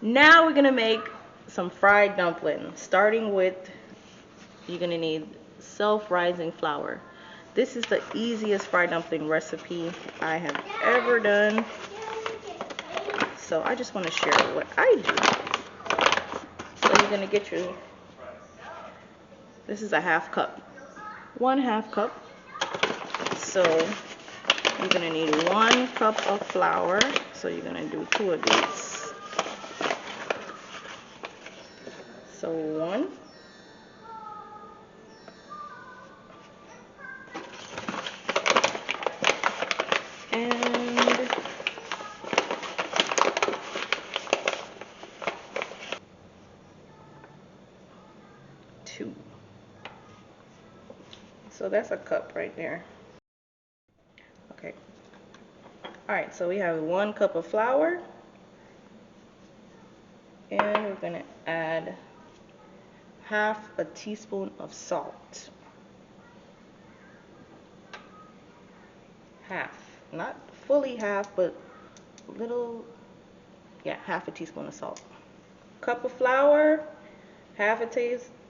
Now we're gonna make some fried dumplings. Starting with, you're gonna need self-rising flour. This is the easiest fried dumpling recipe I have ever done. So I just want to share what I do. So you're gonna get your, this is a half cup, 1/2 cup. So you're gonna need 1 cup of flour. So you're gonna do 2 of these. So 1. And 2. So that's a cup right there. Okay. Alright, so we have 1 cup of flour. And we're going to add 1/2 a teaspoon of salt. 1/2. Not fully 1/2, but little, yeah, 1/2 a teaspoon of salt. Cup of flour, 1/2 a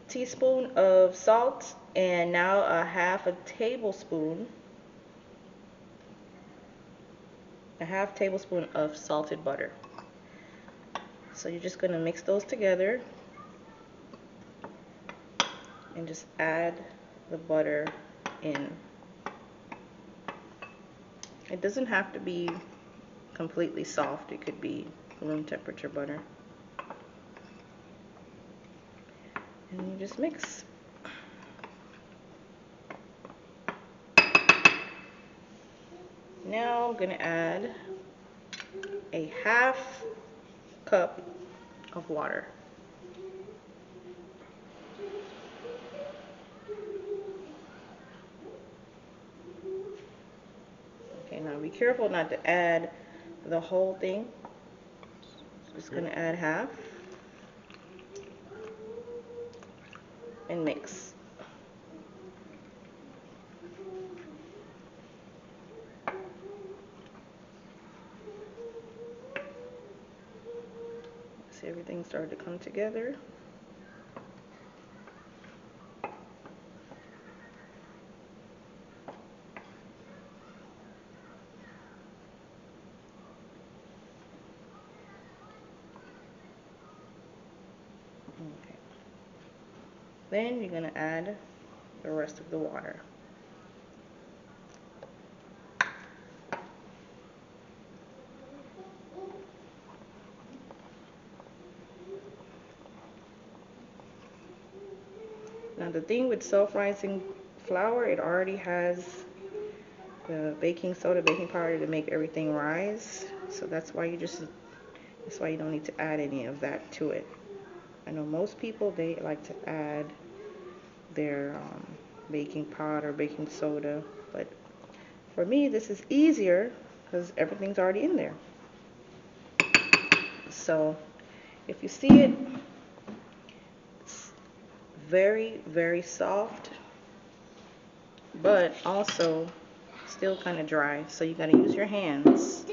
teaspoon of salt, and now a 1/2 a tablespoon, of salted butter. So you're just going to mix those together and just add the butter in. It doesn't have to be completely soft. It could be room temperature butter. And you just mix. Now I'm going to add a 1/2 cup of water. Okay, now be careful not to add the whole thing. Just going to add 1/2 and mix. See, everything started to come together. Okay. Then you're going to add the rest of the water. Now the thing with self-rising flour, it already has the baking soda, baking powder to make everything rise. So that's why you don't need to add any of that to it. I know most people, they like to add their baking powder, baking soda, but for me this is easier because everything's already in there. So if you see it, it's very, very soft, but also still kind of dry. So you got to use your hands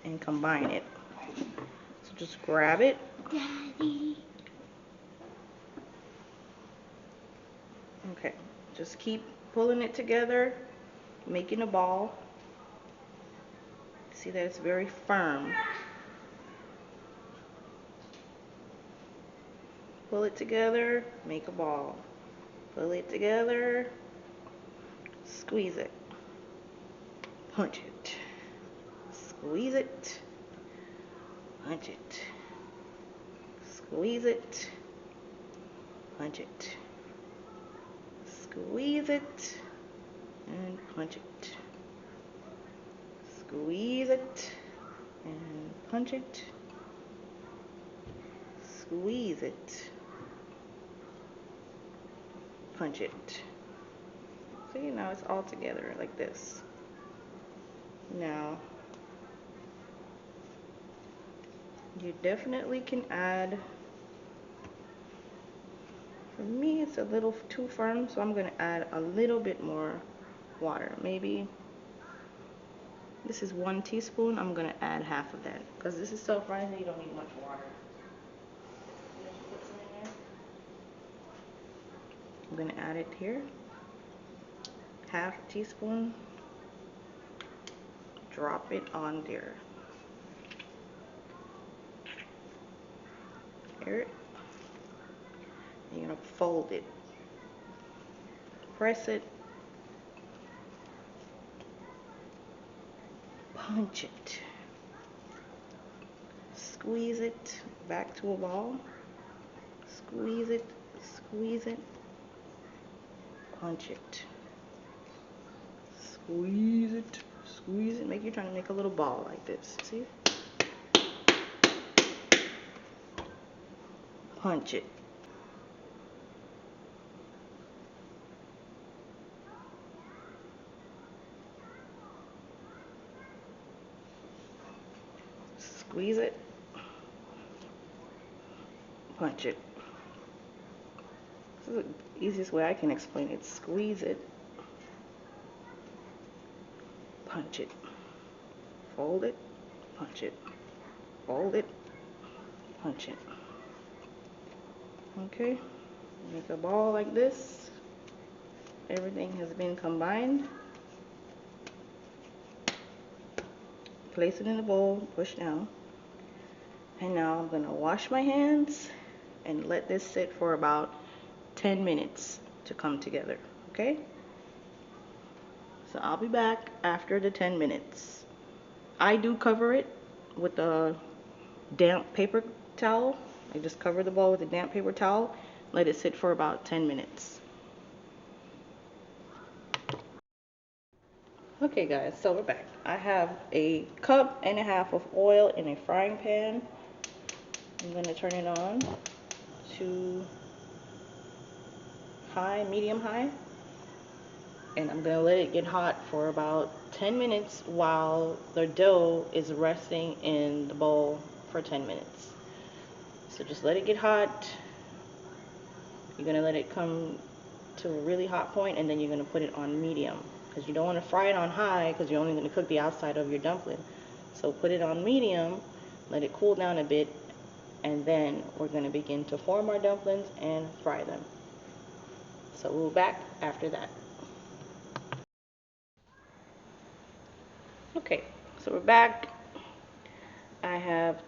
and combine it. So just grab it. Okay, just keep pulling it together, making a ball. See that it's very firm. Pull it together, make a ball. Pull it together, squeeze it, punch it, squeeze it, punch it, squeeze it, punch it, squeeze it, and punch it, squeeze it, and punch it, squeeze it, punch it. See, now it's all together like this. Now, you definitely can add, for me it's a little too firm, so I'm going to add a little bit more water, maybe This is 1 teaspoon. I'm gonna add half of that because this is self-rising. You don't need much water. I'm gonna add it here. Half a teaspoon. Drop it on there. Here. You're gonna fold it. Press it. Punch it. Squeeze it back to a ball. Squeeze it. Squeeze it. Punch it. Squeeze it. Squeeze it. You're trying to make a little ball like this. See? Punch it. Squeeze it. Punch it. This is the easiest way I can explain it. Squeeze it. Punch it. Fold it. Punch it. Fold it. Punch it. Okay. Make a ball like this. Everything has been combined. Place it in the bowl. Push down. And now I'm going to wash my hands and let this sit for about 10 minutes to come together, okay? So I'll be back after the 10 minutes. I do cover it with a damp paper towel. I just cover the bowl with a damp paper towel, let it sit for about 10 minutes. Okay guys, so we're back. I have a cup and a half of oil in a frying pan. I'm going to turn it on to high, medium high, and I'm going to let it get hot for about 10 minutes while the dough is resting in the bowl for 10 minutes. So just let it get hot. You're going to let it come to a really hot point, and then you're going to put it on medium because you don't want to fry it on high because you're only going to cook the outside of your dumpling. So put it on medium, let it cool down a bit, and then we're going to begin to form our dumplings and fry them. So we'll be back after that. Okay, so we're back. I have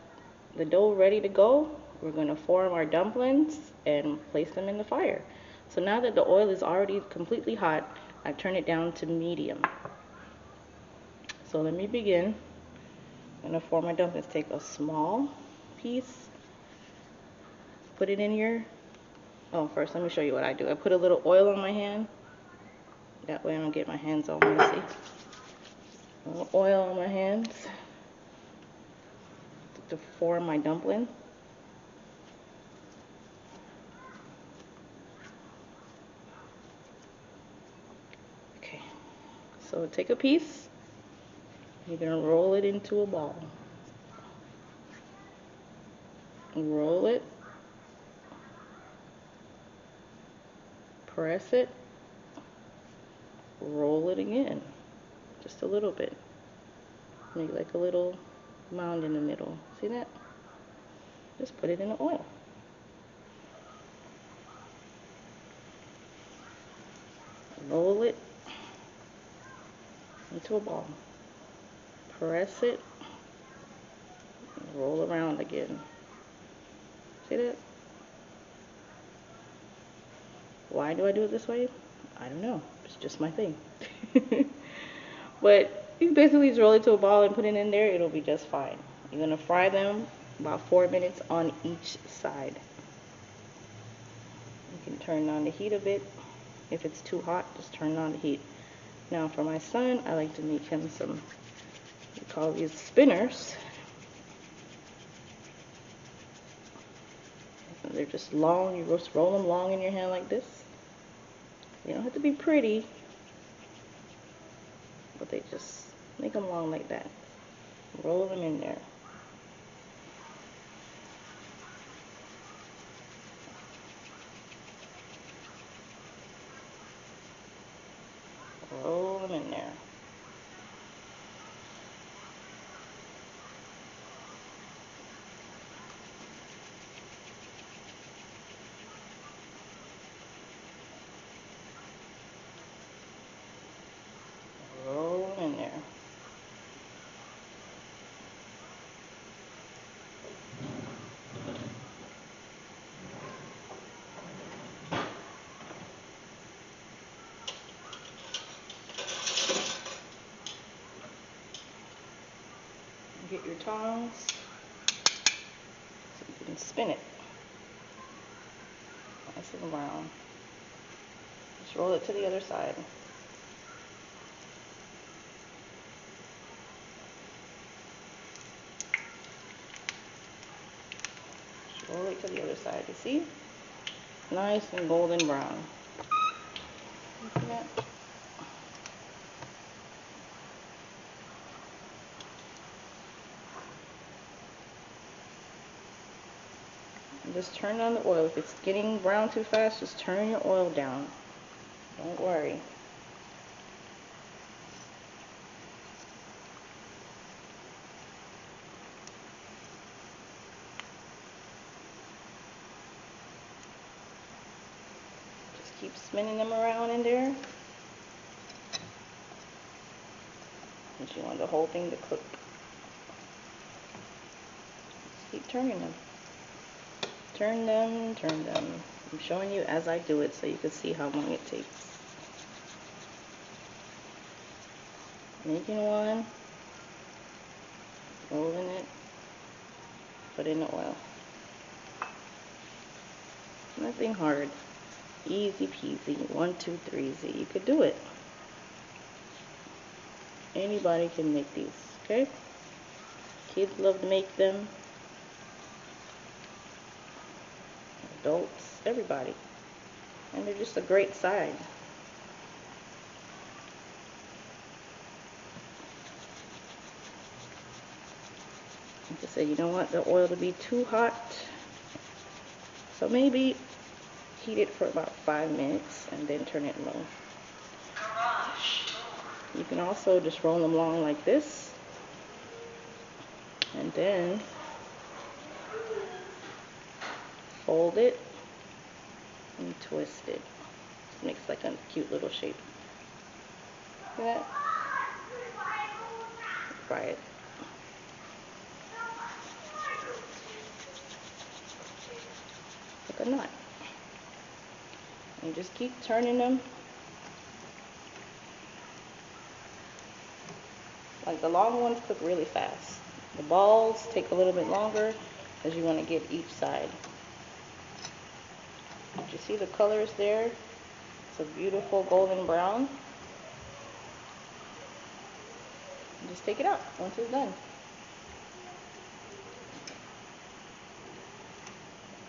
the dough ready to go. We're going to form our dumplings and place them in the fire. So now that the oil is already completely hot, I turn it down to medium. So let me begin. I'm going to form my dumplings. Take a small piece, put it in here. Oh, first let me show you what I do. I put a little oil on my hand. That way I don't get my hands all messy. A little oil on my hands to form my dumpling. Okay, so take a piece. You're going to roll it into a ball. Roll it. Press it. Roll it again. Just a little bit. Make like a little mound in the middle. See that? Just put it in the oil. Roll it into a ball. Press it. Roll around again. See that? Why do I do it this way? I don't know. It's just my thing. But you basically just roll it to a ball and put it in there. It'll be just fine. You're going to fry them about 4 minutes on each side. You can turn on the heat a bit. If it's too hot, just turn on the heat. Now for my son, I like to make him some, we call these spinners. They're just long. You just roll them long in your hand like this. They don't have to be pretty, but they just make them long like that. Roll them in there. Roll them in there. Get your tongs so you can spin it nice and round. Just roll it to the other side. Just roll it to the other side. You see? Nice and golden brown. See that? And just turn on the oil. If it's getting brown too fast, just turn your oil down. Don't worry. Just keep spinning them around in there. And you want the whole thing to cook. Just keep turning them. Turn them, turn them. I'm showing you as I do it so you can see how long it takes. Making one, rolling it, put in the oil. Nothing hard. Easy peasy. 1, 2, 3, Z. You could do it. Anybody can make these, okay? Kids love to make them. Adults, everybody. And they're just a great side. Like I said, you don't want the oil to be too hot. So maybe heat it for about 5 minutes and then turn it low. You can also just roll them along like this. And then fold it and twist it. It makes like a cute little shape. See that? Try it. Like a knot. And you just keep turning them. Like the long ones cook really fast. The balls take a little bit longer because you want to get each side. Did you see the colors there? It's a beautiful golden brown. And just take it out once it's done.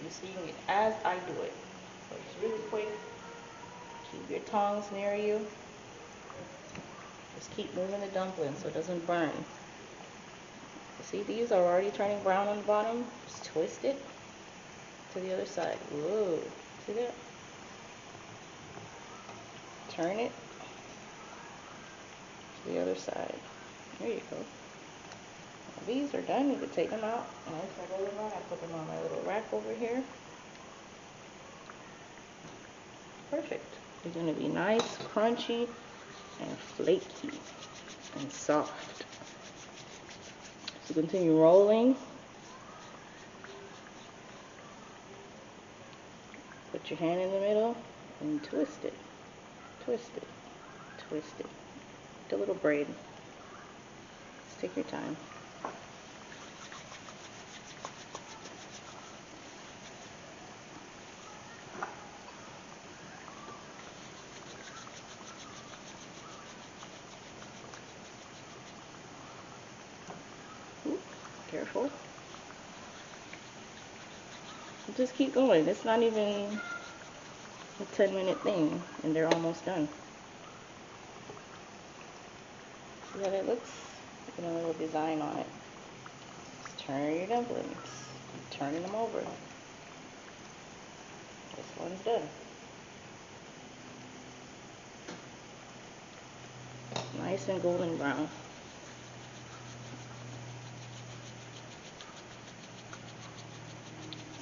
You're seeing it as I do it. So it's really quick. Keep your tongs near you. Just keep moving the dumpling so it doesn't burn. You see these are already turning brown on the bottom. Just twist it to the other side. Whoa, see that? Turn it to the other side. There you go. Now these are done. You can take them out. And once I roll them out, I put them on my little rack over here. Perfect. They're going to be nice, crunchy, and flaky, and soft. So continue rolling. Put your hand in the middle and twist it. Twist it. Twist it. Like a little braid. Just take your time. Ooh, careful. Just keep going. It's not even a 10-minute thing, and they're almost done. See how that looks? Put a little design on it. Just turn your dumplings. Keep turning them over. This one's done. Nice and golden brown.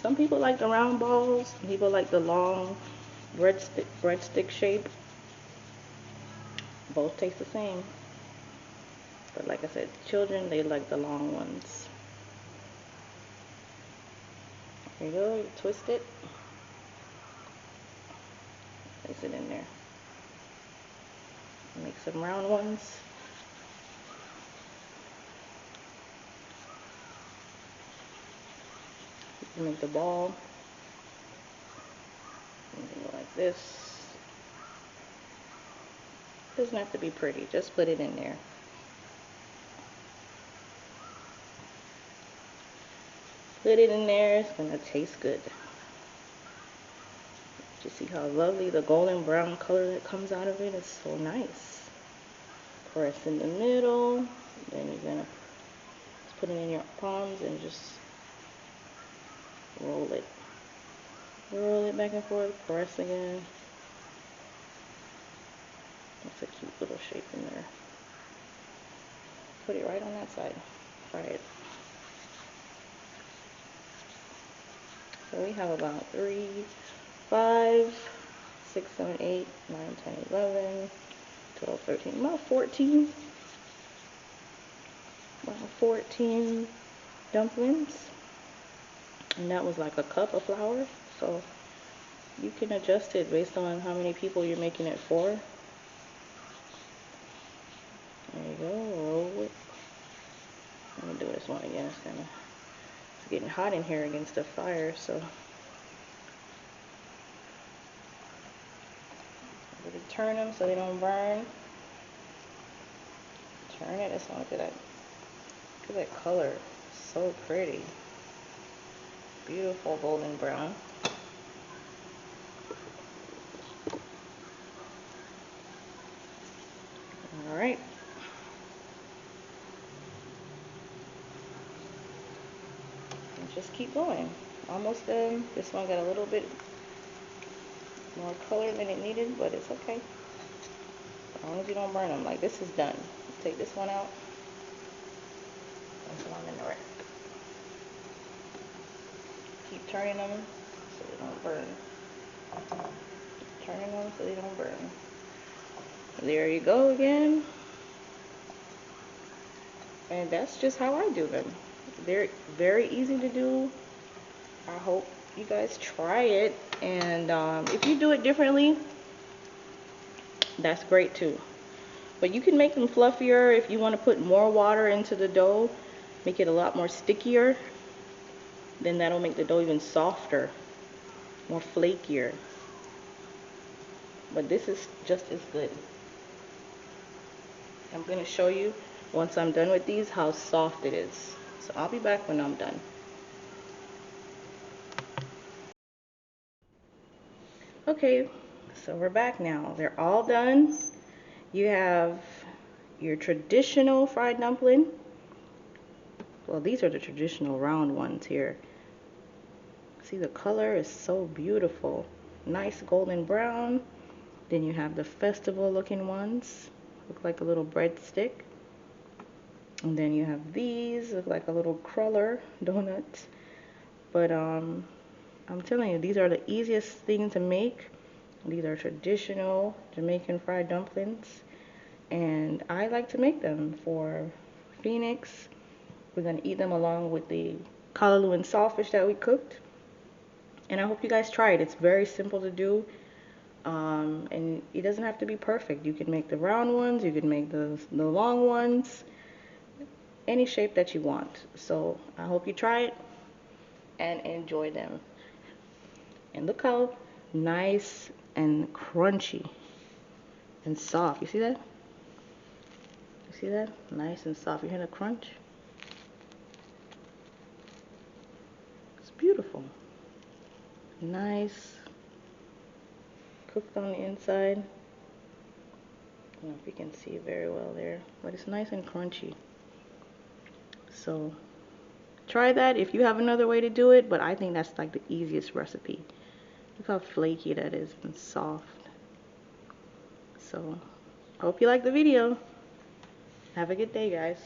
Some people like the round balls. People like the long breadstick shape. Both taste the same. But like I said, children, they like the long ones. There you go. You twist it. Place it in there. Make some round ones. You make the ball. And go like this. Doesn't have to be pretty, just put it in there. Put it in there, it's gonna taste good. You see how lovely the golden brown color that comes out of it is so nice. Press in the middle, then you're gonna just put it in your palms and just roll it. Roll it back and forth, press again. That's a cute little shape in there. Put it right on that side. Try it. So we have about 3, 5, 6, 7, 8, 9, 10, 11, 12, 13, about 14 dumplings. And that was like a cup of flour. So you can adjust it based on how many people you're making it for. There you go, roll it. I'm gonna do this one again. It's getting hot in here against the fire, so really turn them so they don't burn. Turn it. This one, look at that color, so pretty, beautiful golden brown. All right. And just keep going. Almost done. This one got a little bit more color than it needed, but it's okay. As long as you don't burn them. Like, this is done. Take this one out. This one in the rest. Keep turning them so they don't burn. Turning them so they don't burn. There you go again. And that's just how I do them. They're very easy to do. I hope you guys try it. And if you do it differently, that's great too. But you can make them fluffier if you want to put more water into the dough. Make it a lot more stickier. Then that'll make the dough even softer, more flakier. But this is just as good. I'm going to show you once I'm done with these how soft it is. So I'll be back when I'm done. Okay, so we're back now. They're all done. You have your traditional fried dumpling. Well, these are the traditional round ones here. See, the color is so beautiful. Nice golden brown. Then you have the festival looking ones. Look like a little breadstick. And then you have these, look like a little cruller donuts. But I'm telling you, these are the easiest things to make. These are traditional Jamaican fried dumplings. And I like to make them for Phoenix. We're going to eat them along with the callaloo and saltfish that we cooked. And I hope you guys try it. It's very simple to do. And it doesn't have to be perfect. You can make the round ones, you can make the long ones, any shape that you want. So I hope you try it and enjoy them. And look how nice and crunchy and soft. You see that? You see that? Nice and soft. You hear the crunch? It's beautiful. Nice. Cooked on the inside. I don't know if you can see very well there, but it's nice and crunchy. So try that if you have another way to do it, but I think that's like the easiest recipe. Look how flaky that is and soft. So hope you like the video. Have a good day, guys.